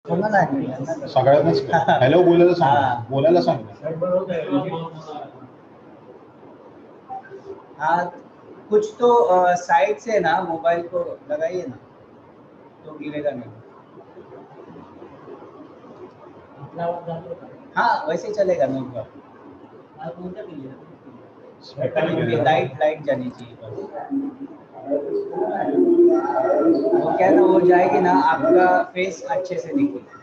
सगळ्यांनाच हॅलो बोलायला सांग, बोलायला सांग. हाँ कुछ तो साइड से ना मोबाइल को लगाइए ना तो गिरेगा नहीं। हाँ वैसे चलेगा नोट पर। लाइट जानी चाहिए वो क्या ना वो जाएगी ना आपका फेस अच्छे से दिखेगा।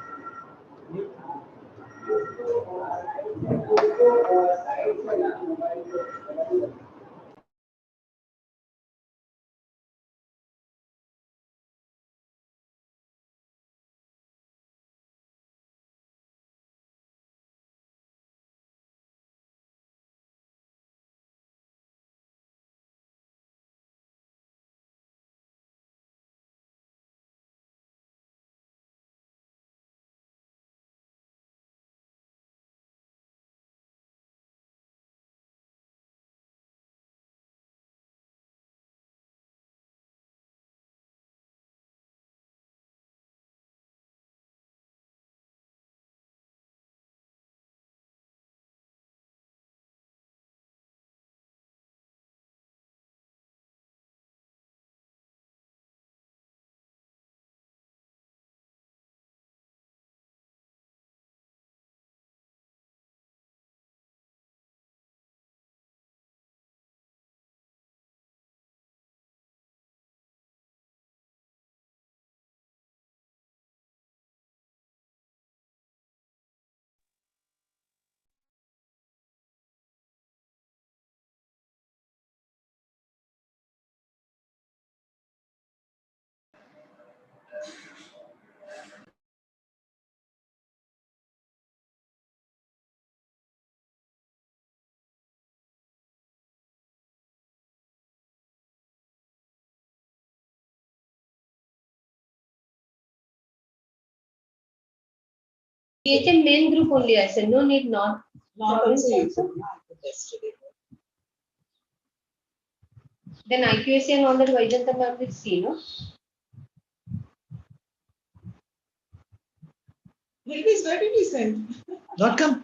DHM main group only I said, no need not province also. Then IQAC and all that Vaidanta ma'am will see, no? Hilvis, where did he send? Not come.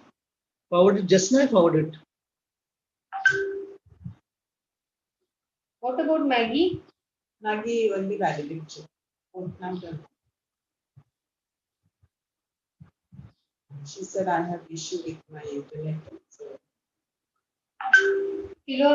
Forwarded, just now I forwarded. What about Maggie? Maggie only validated. Oh, I'm done. She said I have issue with my internet. So. Kilo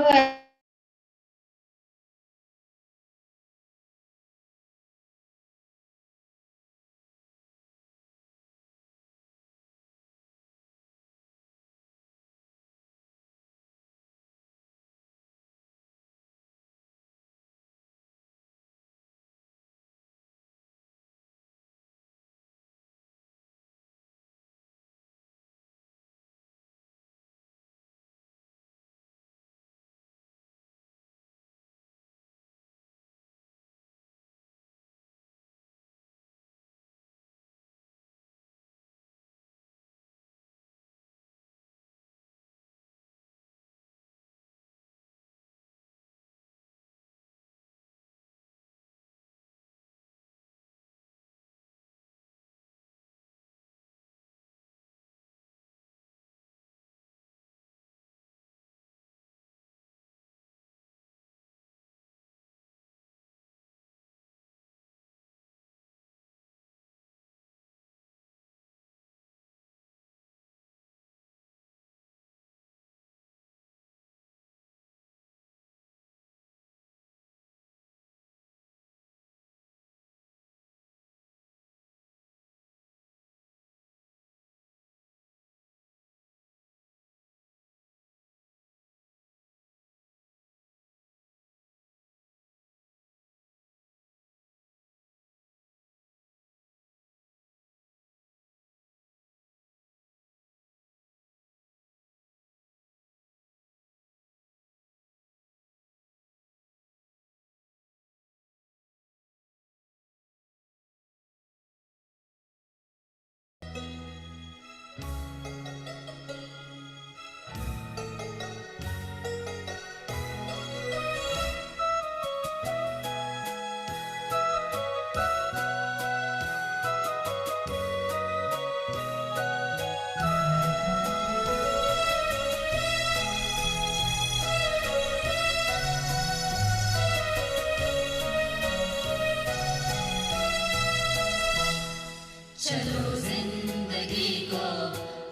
चलो जिंदगी को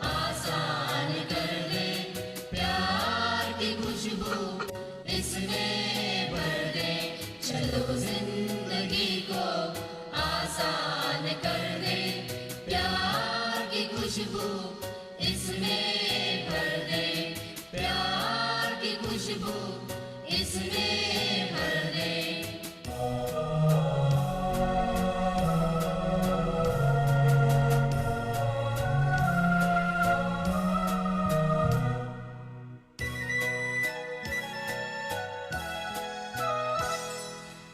आसान कर दे, प्यार की खुशबू इसमें भर दे। चलो जिंदगी को आसान कर दे, प्यार की खुशबू इसमें भर दे, प्यार की खुशबू इसमें भर दे।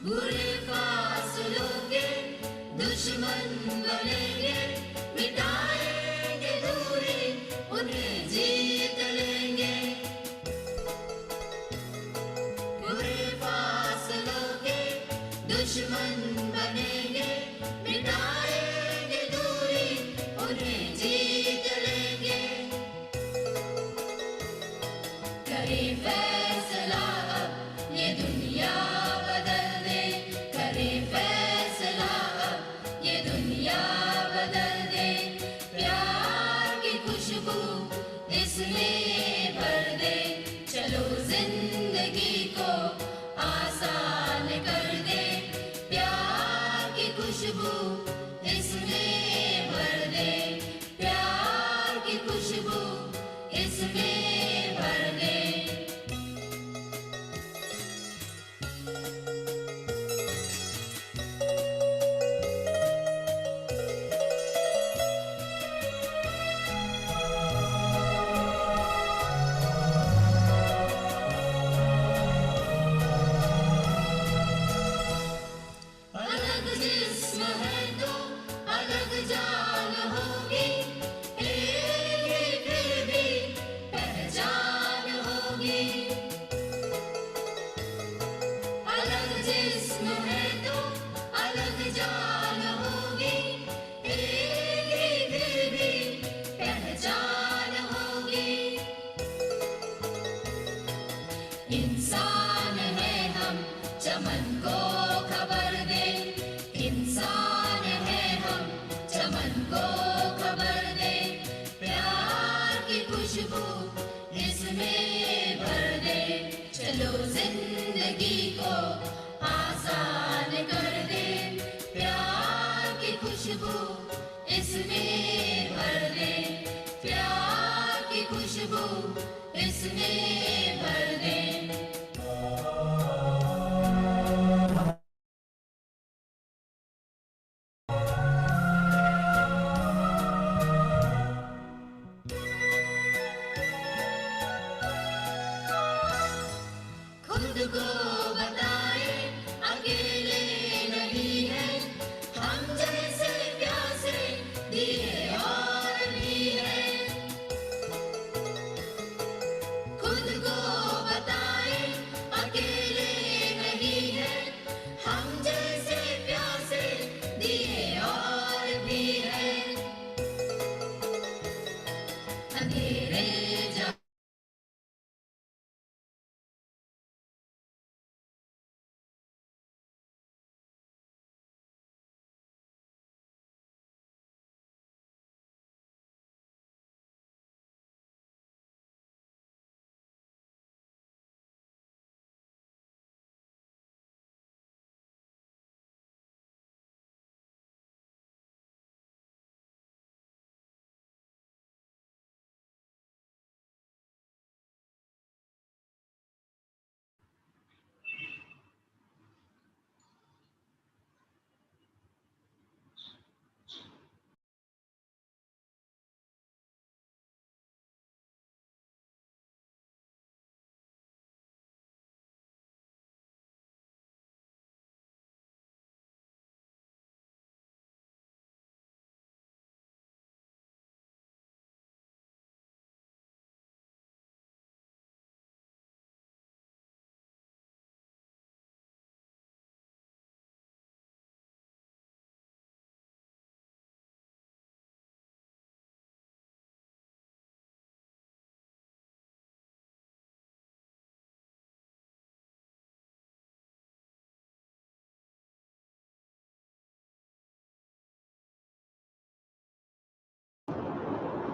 बुरे फासलों के दुश्मन बनेंगे, मिटाएंगे दूरी, उन्हें जीत लेंगे। बुरे फासलों के दुश्मन बनेंगे, मिटाएंगे दूरी, उन्हें जीत लेंगे। करें फैसला अब ये दुनिया बदल दे, करें फैसला अब ये दुनिया बदल दे। प्यार की खुशबू इसमें भर दे, चलो जिंदगी को आसान कर दे, प्यार की खुशबू इसमें भर दे, प्यार की खुशबू इसमें भर दे। अलग जिस्म है तो अलग जान होगी, एक ही फिर भी पहचान होगी। अलग जिस्म है तो अलग जान होगी, एक ही फिर भी पहचान होगी। इंसान है हम चमन को खबर दे, इंसान है हम चमन को खबर दे, प्यार की खुशबू इसमें भर दे। चलो जिंदगी को आसान कर दे, प्यार की खुशबू इसमें भर दे, प्यार की खुशबू इसमें भर दे। खुद को बताए अकेले नहीं है, हम जैसे प्यासे दिए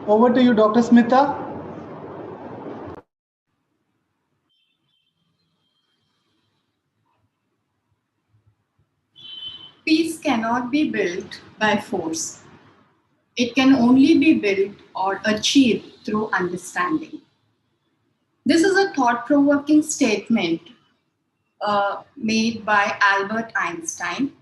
Over to you, Dr. Smita. Peace cannot be built by force. It can only be built or achieved through understanding. This is a thought provoking statement made by Albert Einstein,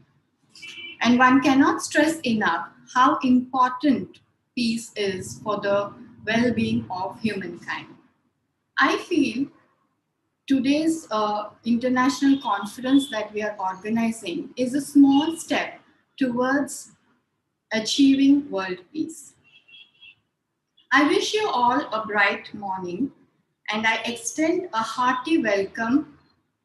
and one cannot stress enough how important peace is for the well being of humankind. I feel today's international conference that we are organizing is a small step towards achieving world peace. I wish you all a bright morning, and I extend a hearty welcome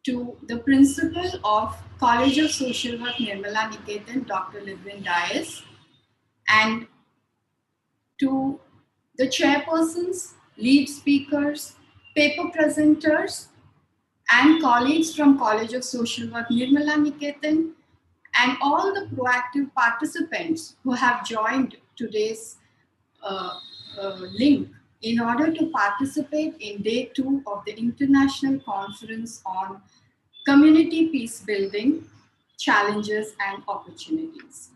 to the principal of College of Social Work Nirmala Niketan, Dr. Livrin Dias, and to the chairpersons, lead speakers, paper presenters, and colleagues from College of Social Work Nirmala Niketan, and all the proactive participants who have joined today's uh, link in order to participate in day 2 of the International Conference on Community Peace Building, Challenges and Opportunities.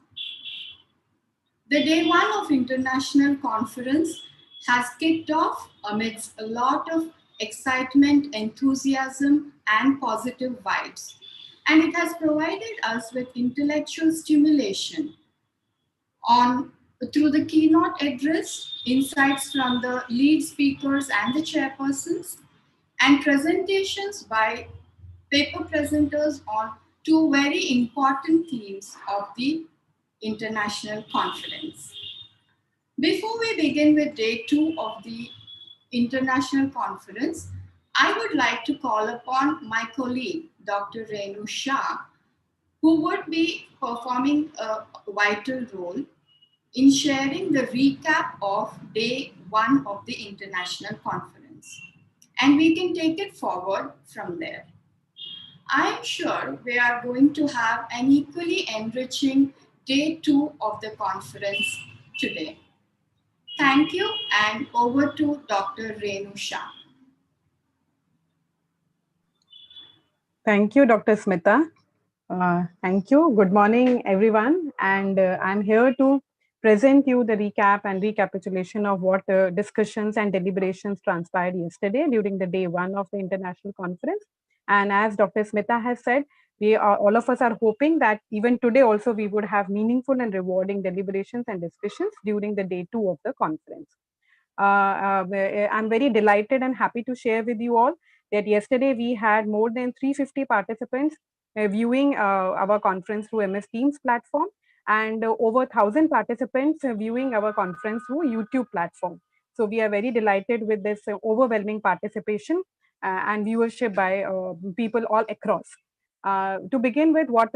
The day 1 of International Conference has kicked off amidst a lot of excitement, enthusiasm, and positive vibes. And it has provided us with intellectual stimulation on through the keynote address, insights from the lead speakers and the chairpersons, and presentations by paper presenters on 2 very important themes of the international conference. Before we begin with day 2 of the international conference, I would like to call upon my colleague, Dr. Renu Shah, who would be performing a vital role in sharing the recap of day 1 of the international conference. And we can take it forward from there. I am sure we are going to have an equally enriching day 2 of the conference today. Thank you, and over to Dr. Renu Shah. Thank you, Dr. Smita. Thank you. Good morning, everyone. And I'm here to present you the recap and recapitulation of what discussions and deliberations transpired yesterday during the day 1 of the international conference. And as Dr. Smita has said, all of us are hoping that even today also we would have meaningful and rewarding deliberations and discussions during the day 2 of the conference. I'm very delighted and happy to share with you all that yesterday we had more than 350 participants viewing our conference through MS Teams platform, and over 1,000 participants viewing our conference through YouTube platform. So we are very delighted with this overwhelming participation and viewership by people all across. To begin with, what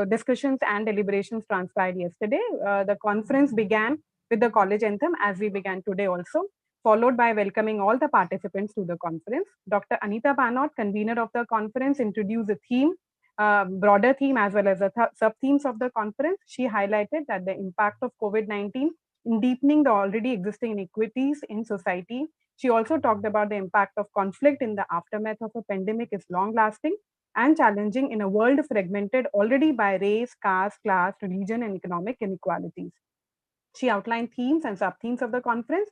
discussions and deliberations transpired yesterday, the conference began with the college anthem, as we began today also, followed by welcoming all the participants to the conference. Dr. Anita Panot, convener of the conference, introduced the theme, broader theme as well as the sub-themes of the conference. She highlighted that the impact of COVID-19 in deepening the already existing inequities in society. She also talked about the impact of conflict in the aftermath of a pandemic is long-lasting and challenging in a world fragmented already by race, caste, class, religion, and economic inequalities. She outlined themes and sub-themes of the conference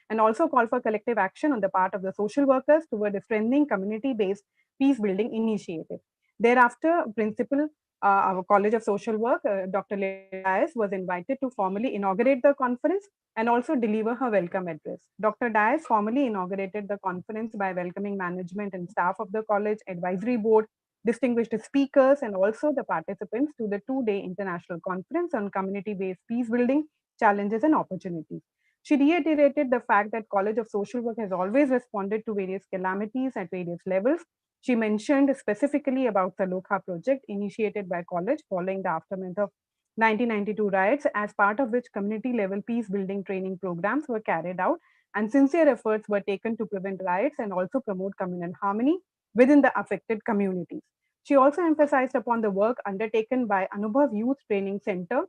and also called for collective action on the part of the social workers toward a strengthening community-based peace-building initiative. Thereafter, Principal our College of Social Work, Dr. Dias, was invited to formally inaugurate the conference and also deliver her welcome address. Dr. Dias formally inaugurated the conference by welcoming management and staff of the college, advisory board, distinguished speakers, and also the participants to the 2-day international conference on community-based peace building, challenges and opportunities. She reiterated the fact that College of Social Work has always responded to various calamities at various levels. She mentioned specifically about the Lokha project initiated by college following the aftermath of 1992 riots, as part of which community-level peace-building training programs were carried out and sincere efforts were taken to prevent riots and also promote communal harmony within the affected communities. She also emphasized upon the work undertaken by Anubhav Youth Training Center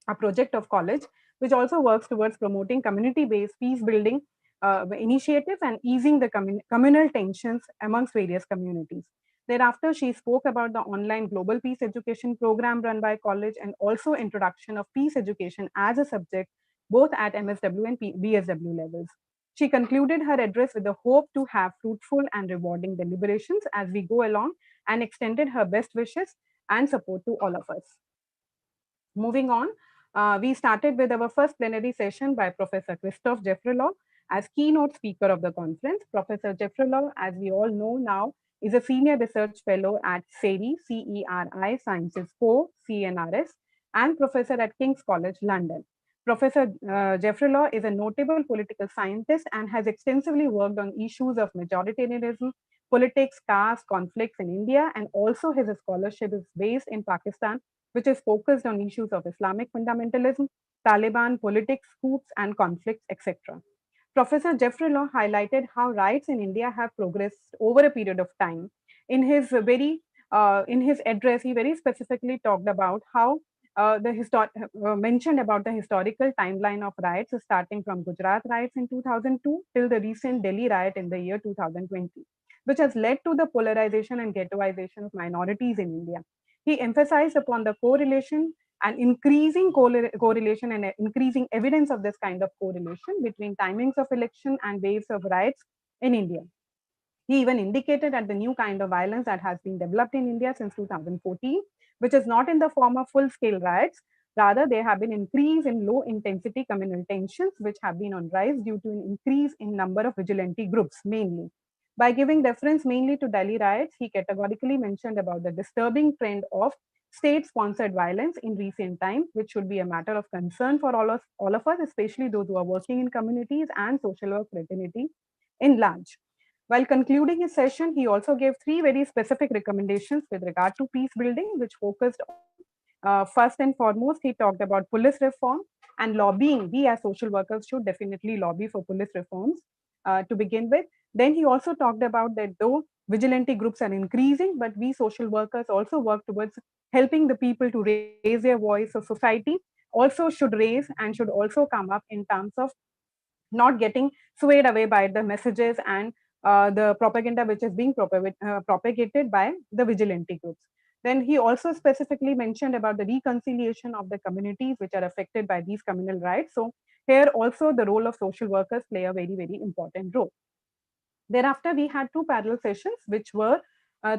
a project of college, which also works towards promoting community-based peace building initiatives and easing the communal tensions amongst various communities. Thereafter, she spoke about the online global peace education program run by college and also introduction of peace education as a subject both at MSW and BSW levels. She concluded her address with the hope to have fruitful and rewarding deliberations as we go along and extended her best wishes and support to all of us. Moving on, we started with our first plenary session by Professor Christoph Jeffrelov as keynote speaker of the conference. Professor Jeffrelov, as we all know now, is a senior research fellow at CERI Sciences Co, CNRS, and professor at King's College, London. Professor Jeffrelov is a notable political scientist and has extensively worked on issues of majoritarianism, politics, caste, conflicts in India, and also his scholarship is based in Pakistan, which is focused on issues of Islamic fundamentalism, Taliban politics, coups and conflicts, etc. Professor Jeffrey Law highlighted how rights in India have progressed over a period of time. In his address, he very specifically talked about how mentioned about the historical timeline of riots starting from Gujarat riots in 2002 till the recent Delhi riot in the year 2020, which has led to the polarization and ghettoization of minorities in India. He emphasized upon the correlation and increasing correlation and increasing evidence of this kind of correlation between timings of election and waves of riots in India. He even indicated at the new kind of violence that has been developed in India since 2014, which is not in the form of full-scale riots. Rather, there have been increase in low-intensity communal tensions, which have been on rise due to an increase in number of vigilante groups, mainly. By giving reference mainly to Delhi riots, he categorically mentioned about the disturbing trend of state-sponsored violence in recent times, which should be a matter of concern for all of us, especially those who are working in communities and social work fraternity in large. While concluding his session, he also gave three very specific recommendations with regard to peace building, which focused on first and foremost, he talked about police reform and lobbying. We as social workers should definitely lobby for police reforms to begin with. Then he also talked about that though vigilante groups are increasing, but we social workers also work towards helping the people to raise their voice. So society also should raise and should also come up in terms of not getting swayed away by the messages and the propaganda which is being propagated by the vigilante groups. Then he also specifically mentioned about the reconciliation of the communities which are affected by these communal rights. So here also the role of social workers play a very, very important role. Thereafter, we had two parallel sessions which were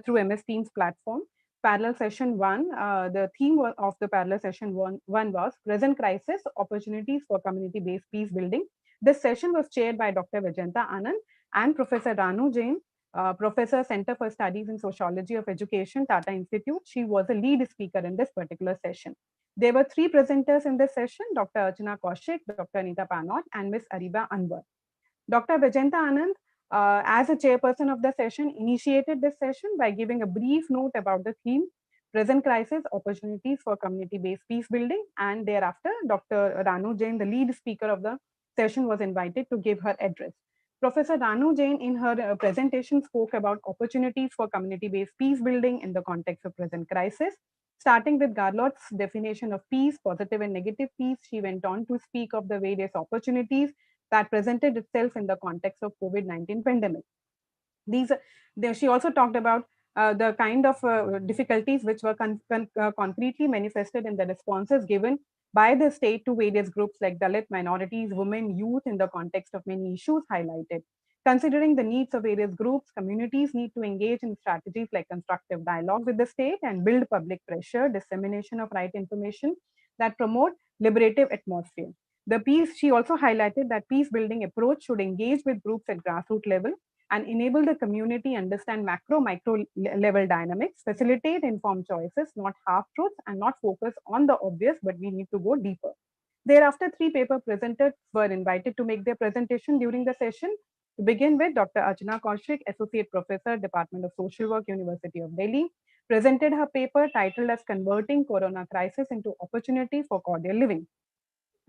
through MS Teams platform. Parallel session one, the theme of the parallel session one was present crisis, opportunities for community-based peace building. This session was chaired by Dr. Vijayanta Anand and Professor Ranu Jain, Professor Center for Studies in Sociology of Education, Tata Institute. She was a lead speaker in this particular session. There were three presenters in this session, Dr. Archana Kaushik, Dr. Anita Panot, and Ms. Ariba Anwar. Dr. Vijayanta Anand, as a chairperson of the session, initiated this session by giving a brief note about the theme, present crisis, opportunities for community-based peace building. And thereafter, Dr. Ranu Jain, the lead speaker of the session, was invited to give her address. Professor Ranu Jain, in her presentation, spoke about opportunities for community-based peace building in the context of present crisis. Starting with Garlot's definition of peace, positive and negative peace, she went on to speak of the various opportunities that presented itself in the context of COVID-19 pandemic. She also talked about the kind of difficulties which were concretely manifested in the responses given by the state to various groups like Dalit, minorities, women, youth in the context of many issues highlighted. Considering the needs of various groups, communities need to engage in strategies like constructive dialogue with the state and build public pressure, dissemination of right information that promote liberative atmosphere. She also highlighted that peace building approach should engage with groups at grassroots level and enable the community understand micro level dynamics, facilitate informed choices, not half truths, and not focus on the obvious, but we need to go deeper. Thereafter, three paper presenters were invited to make their presentation during the session. To begin with, Dr. Archana Kaushik, Associate Professor, Department of Social Work, University of Delhi, presented her paper titled as Converting Corona Crisis into Opportunity for Cordial Living,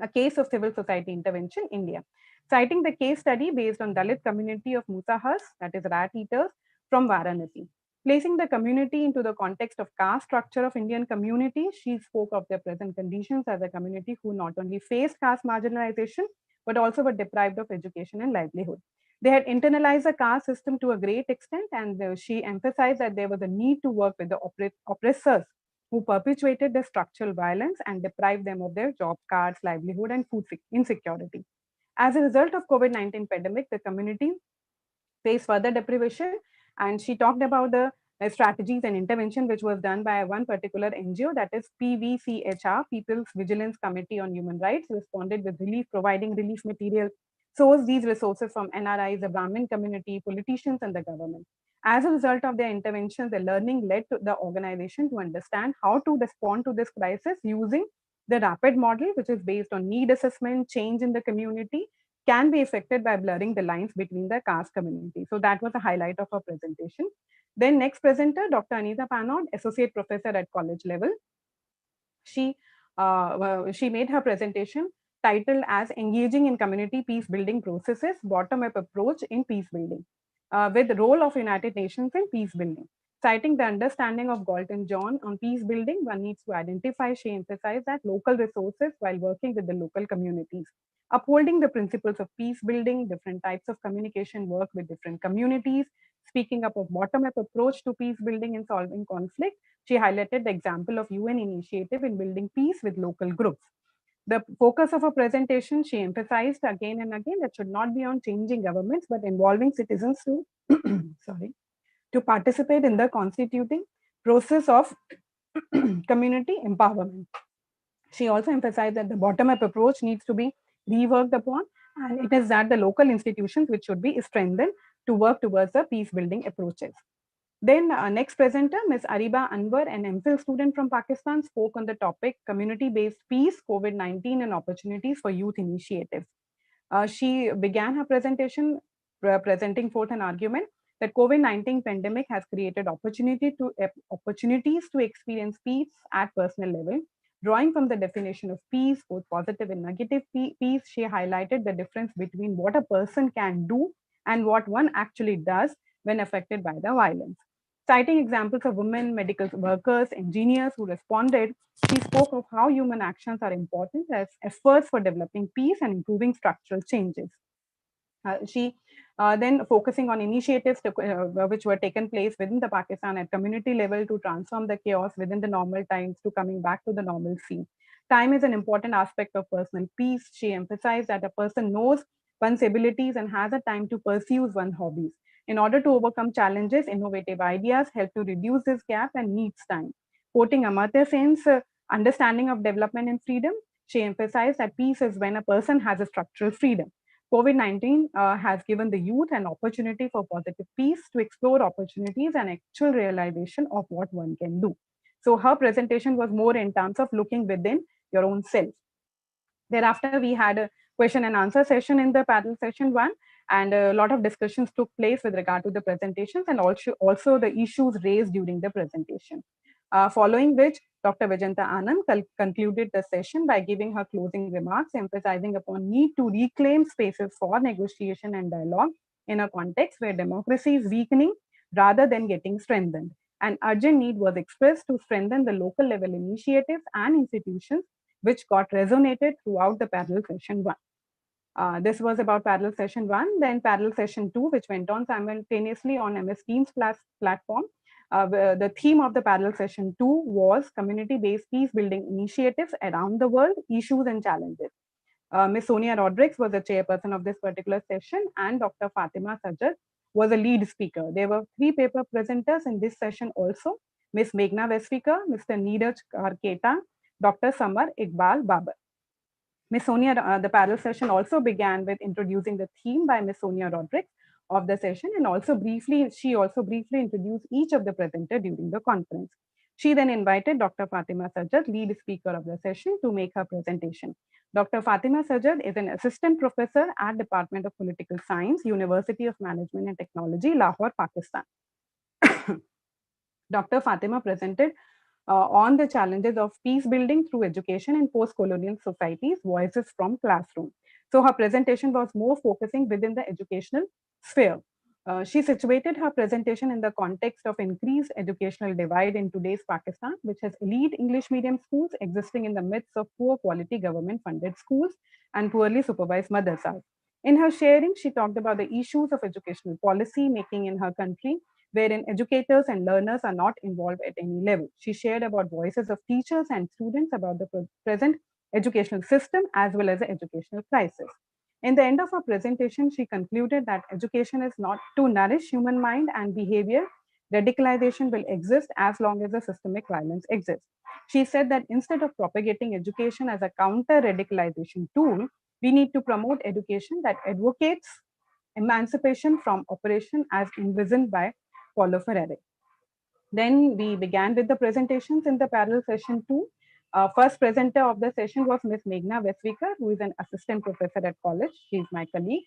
a case of civil society intervention, India, citing the case study based on Dalit community of Musahars, that is rat eaters, from Varanasi. Placing the community into the context of caste structure of Indian community, she spoke of their present conditions as a community who not only faced caste marginalization, but also were deprived of education and livelihood. They had internalized the caste system to a great extent, and she emphasized that there was a need to work with the oppressors who perpetuated the structural violence and deprived them of their job cards, livelihood, and food insecurity. As a result of COVID-19 pandemic, the community faced further deprivation, and she talked about the strategies and intervention which was done by one particular NGO, that is PVCHR, People's Vigilance Committee on Human Rights, responded with relief, providing relief material, sourced these resources from NRIs, the Brahmin community, politicians, and the government. As a result of their intervention, the learning led to the organization to understand how to respond to this crisis using the rapid model, which is based on need assessment, change in the community, can be affected by blurring the lines between the caste community. So that was the highlight of her presentation. Then next presenter, Dr. Anita Panod, Associate Professor at college level. She made her presentation titled as Engaging in Community Peace Building Processes, Bottom-up Approach in Peace Building, with the role of United Nations in peace building. Citing the understanding of Galton John on peace building, one needs to identify, she emphasized, that local resources while working with the local communities. Upholding the principles of peace building, different types of communication work with different communities, speaking up of bottom-up approach to peace building and solving conflict. She highlighted the example of UN initiative in building peace with local groups. The focus of her presentation, she emphasized again and again that should not be on changing governments, but involving citizens to, sorry, to participate in the constituting process of community empowerment. She also emphasized that the bottom-up approach needs to be reworked upon, and it is that the local institutions which should be strengthened to work towards the peace-building approaches. Then next presenter, Ms. Ariba Anwar, an MPhil student from Pakistan, spoke on the topic Community-Based Peace, COVID-19 and Opportunities for Youth Initiatives. She began her presentation presenting forth an argument that COVID-19 pandemic has created opportunities to experience peace at personal level. Drawing from the definition of peace, both positive and negative peace, she highlighted the difference between what a person can do and what one actually does when affected by the violence. Citing examples of women, medical workers, engineers who responded, she spoke of how human actions are important as efforts for developing peace and improving structural changes. She then focusing on initiatives which were taken place within the Pakistan at community level to transform the chaos within the normal times to coming back to the normalcy. Time is an important aspect of personal peace. She emphasized that a person knows one's abilities and has a time to pursue one's hobbies. In order to overcome challenges, innovative ideas help to reduce this gap and needs time. Quoting Amartya Sen's understanding of development and freedom, she emphasized that peace is when a person has a structural freedom. COVID-19 has given the youth an opportunity for positive peace to explore opportunities and actual realization of what one can do. So her presentation was more in terms of looking within your own self. Thereafter, we had a question and answer session in the panel session one, and a lot of discussions took place with regard to the presentations and also the issues raised during the presentation. Following which, Dr. Vijanta Anand concluded the session by giving her closing remarks, emphasizing upon need to reclaim spaces for negotiation and dialogue in a context where democracy is weakening rather than getting strengthened. An urgent need was expressed to strengthen the local level initiatives and institutions which got resonated throughout the parallel session one. This was about parallel session one, then parallel session two, which went on simultaneously on MS Teams platform. The theme of the parallel session two was community-based peace building initiatives around the world, issues and challenges. Ms. Sonia Rodriguez was the chairperson of this particular session, and Dr. Fatima Sajjad was a lead speaker. There were 3 paper presenters in this session also, Ms. Meghna Vesvikar, Mr. Neeraj Karketa, Dr. Samar Iqbal Babar. Ms. Sonia, the panel session also began with introducing the theme by Ms. Sonia Rodriguez of the session, and she also briefly introduced each of the presenters during the conference. She then invited Dr. Fatima Sajjad, lead speaker of the session, to make her presentation. Dr. Fatima Sajjad is an assistant professor at Department of Political Science, University of Management and Technology, Lahore, Pakistan. Dr. Fatima presented on the challenges of peace building through education in post-colonial societies, voices from classroom. So her presentation was more focusing within the educational sphere. She situated her presentation in the context of increased educational divide in today's Pakistan, which has elite English medium schools existing in the midst of poor quality government funded schools and poorly supervised madrasas. In her sharing, she talked about the issues of educational policy making in her country, wherein educators and learners are not involved at any level. She shared about voices of teachers and students about the present educational system as well as the educational crisis. In the end of her presentation, she concluded that education is not to nourish human mind and behavior. Radicalization will exist as long as the systemic violence exists. She said that instead of propagating education as a counter radicalization tool, we need to promote education that advocates emancipation from oppression as envisioned by Paulo Freire. Then we began with the presentations in the parallel session two. First presenter of the session was Ms. Meghna Vesvikar, who is an assistant professor at college. She is my colleague.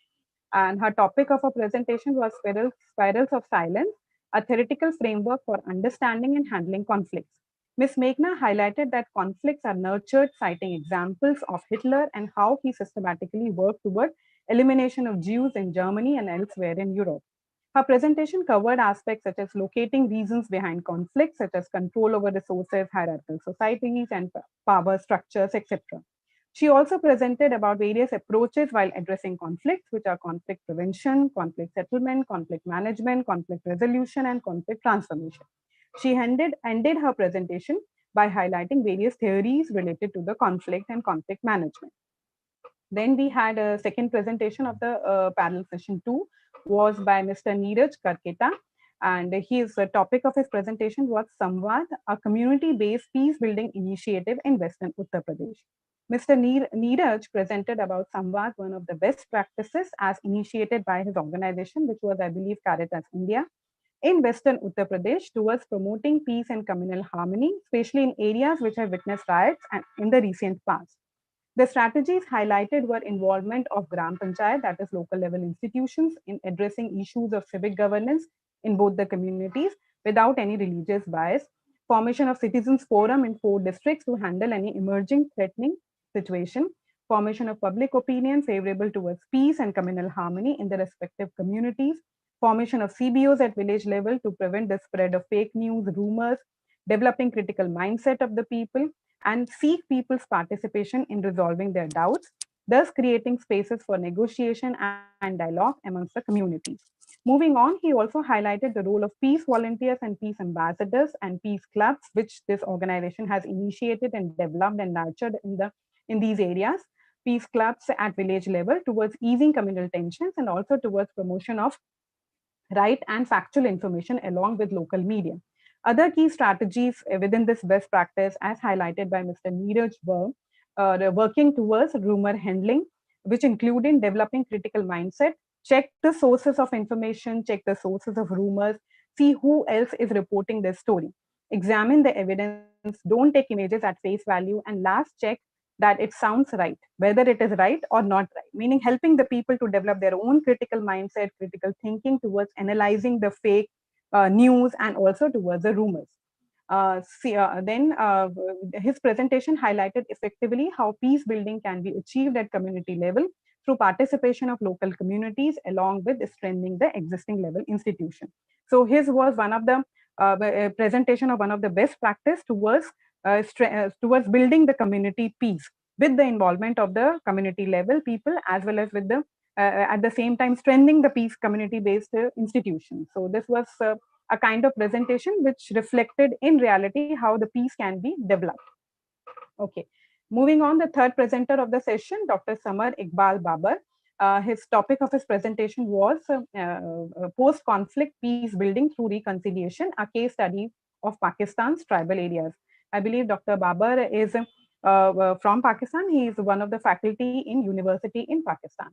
And her topic of her presentation was Spirals of Silence, a theoretical framework for understanding and handling conflicts. Ms. Meghna highlighted that conflicts are nurtured, citing examples of Hitler and how he systematically worked toward elimination of Jews in Germany and elsewhere in Europe. Her presentation covered aspects such as locating reasons behind conflicts, such as control over resources, hierarchical societies, and power structures, etc. She also presented about various approaches while addressing conflicts, which are conflict prevention, conflict settlement, conflict management, conflict resolution, and conflict transformation. She ended her presentation by highlighting various theories related to the conflict and conflict management. Then we had a second presentation of the panel session two was by Mr. Neeraj Karketa. And his topic of his presentation was Samvad, a community-based peace building initiative in Western Uttar Pradesh. Mr. Neeraj presented about Samvad, one of the best practices as initiated by his organization, which was, I believe, Caritas India, in Western Uttar Pradesh towards promoting peace and communal harmony, especially in areas which have witnessed riots and in the recent past. The strategies highlighted were involvement of Gram Panchayat, that is local level institutions, in addressing issues of civic governance in both the communities without any religious bias, formation of citizens forum in 4 districts to handle any emerging threatening situation, formation of public opinion favorable towards peace and communal harmony in the respective communities, formation of CBOs at village level to prevent the spread of fake news, rumors, developing critical mindset of the people, and seek people's participation in resolving their doubts, thus creating spaces for negotiation and dialogue amongst the communities. Moving on, he also highlighted the role of peace volunteers and peace ambassadors and peace clubs, which this organization has initiated and developed and nurtured in these areas. Peace clubs at village level towards easing communal tensions and also towards promotion of right and factual information along with local media. Other key strategies within this best practice, as highlighted by Mr. Neeraj, were working towards rumor handling, which included developing critical mindset, check the sources of information, check the sources of rumors, see who else is reporting this story, examine the evidence, don't take images at face value, and last check that it sounds right, whether it is right or not right, meaning helping the people to develop their own critical mindset, critical thinking towards analyzing the fake news and also towards the rumors. Then his presentation highlighted effectively how peace building can be achieved at community level through participation of local communities along with strengthening the existing level institution. So his was one of the presentation of one of the best practice towards building the community peace with the involvement of the community level people as well as with the at the same time strengthening the peace community based institutions. So this was a kind of presentation which reflected in reality how the peace can be developed. Okay, moving on, the third presenter of the session, Dr. Samar Iqbal Babar. His topic of his presentation was post-conflict peace building through reconciliation, a case study of Pakistan's tribal areas. I believe Dr. Babar is from Pakistan. He is one of the faculty in university in Pakistan.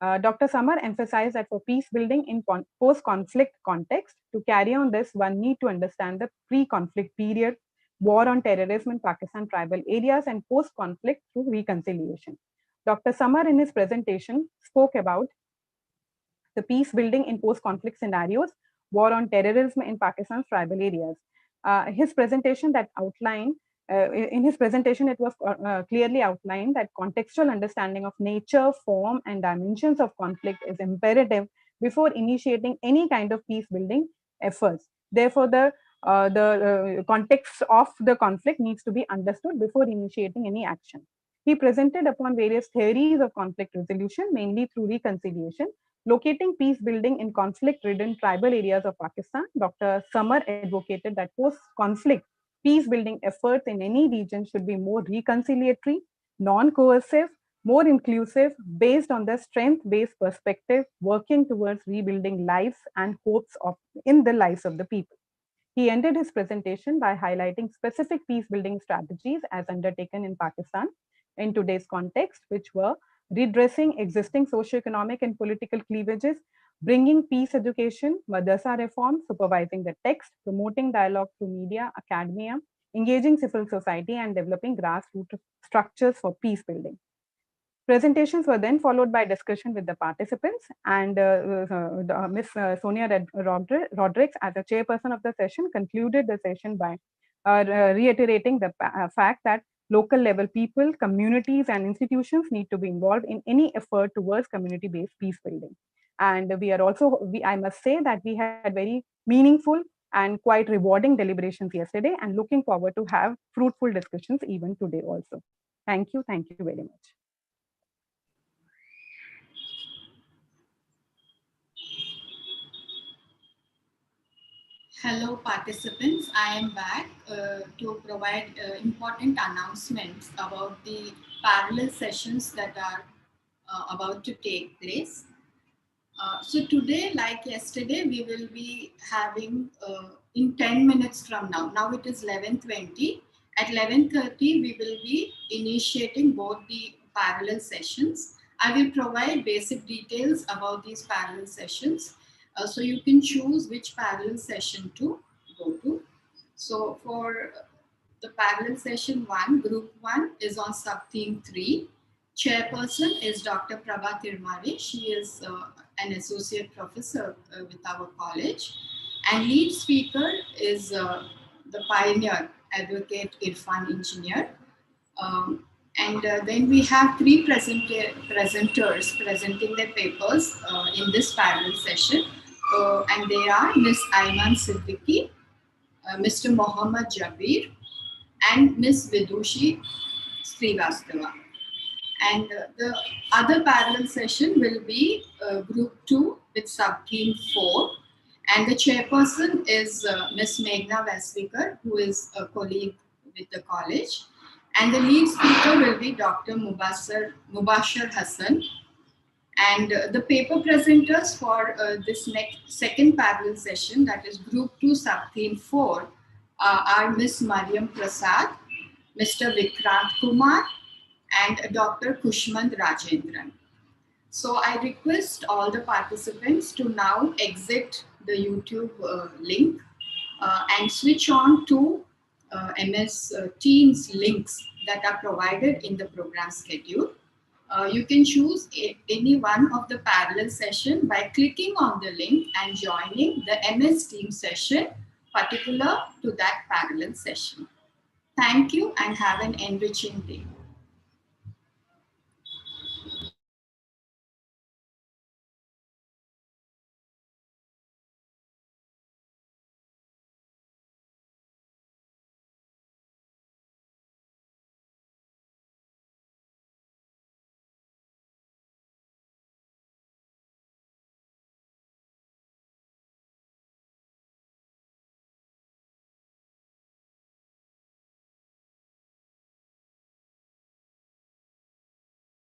Dr. Samar emphasized that for peace building in post-conflict context, to carry on this, one need to understand the pre-conflict period, war on terrorism in Pakistan tribal areas, and post-conflict through reconciliation. Dr. Samar in his presentation spoke about the peace building in post-conflict scenarios, war on terrorism in Pakistan's tribal areas. His presentation that outlined in his presentation, it was clearly outlined that contextual understanding of nature, form, and dimensions of conflict is imperative before initiating any kind of peace building efforts. Therefore, the context of the conflict needs to be understood before initiating any action. He presented upon various theories of conflict resolution, mainly through reconciliation, locating peace building in conflict-ridden tribal areas of Pakistan. Dr. Samar advocated that post-conflict peace building efforts in any region should be more reconciliatory, non-coercive, more inclusive, based on the strength-based perspective, working towards rebuilding lives and hopes in the lives of the people. He ended his presentation by highlighting specific peace building strategies as undertaken in Pakistan in today's context, which were redressing existing socioeconomic and political cleavages, bringing peace education, madrasa reform, supervising the text, promoting dialogue through media, academia, engaging civil society, and developing grassroots structures for peace building. Presentations were then followed by discussion with the participants, and Ms. Sonia Rodrigues, as the chairperson of the session, concluded the session by reiterating the fact that local level people, communities, and institutions need to be involved in any effort towards community-based peace building. And I must say that we had very meaningful and quite rewarding deliberations yesterday, and looking forward to have fruitful discussions even today also. Thank you very much. Hello participants, I am back to provide important announcements about the parallel sessions that are about to take place. So today, like yesterday, we will be having in 10 minutes from now it is 11:20. At 11:30, we will be initiating both the parallel sessions. I will provide basic details about these parallel sessions. So you can choose which parallel session to go to. So for the parallel session 1, group 1 is on sub-theme 3. Chairperson is Dr. Prabha Tirmare. She is an associate professor with our college. And lead speaker is the pioneer advocate Irfan Engineer. Then we have 3 presenters presenting their papers in this parallel session. And they are Ms. Ayman Siddiqui, Mr. Mohammad Jabir, and Ms. Vidushi Srivastava. And the other parallel session will be group 2 with sub-theme 4. And the chairperson is Ms. Meghna Veslikar, who is a colleague with the college. And the lead speaker will be Dr. Mubashir Hassan. And the paper presenters for this second parallel session, that is group 2 sub-theme 4, are Ms. Mariam Prasad, Mr. Vikrant Kumar, and Dr. Kushmand Rajendran. So I request all the participants to now exit the YouTube link and switch on to MS Teams links that are provided in the program schedule. You can choose any one of the parallel session by clicking on the link and joining the MS Teams session particular to that parallel session. Thank you and have an enriching day.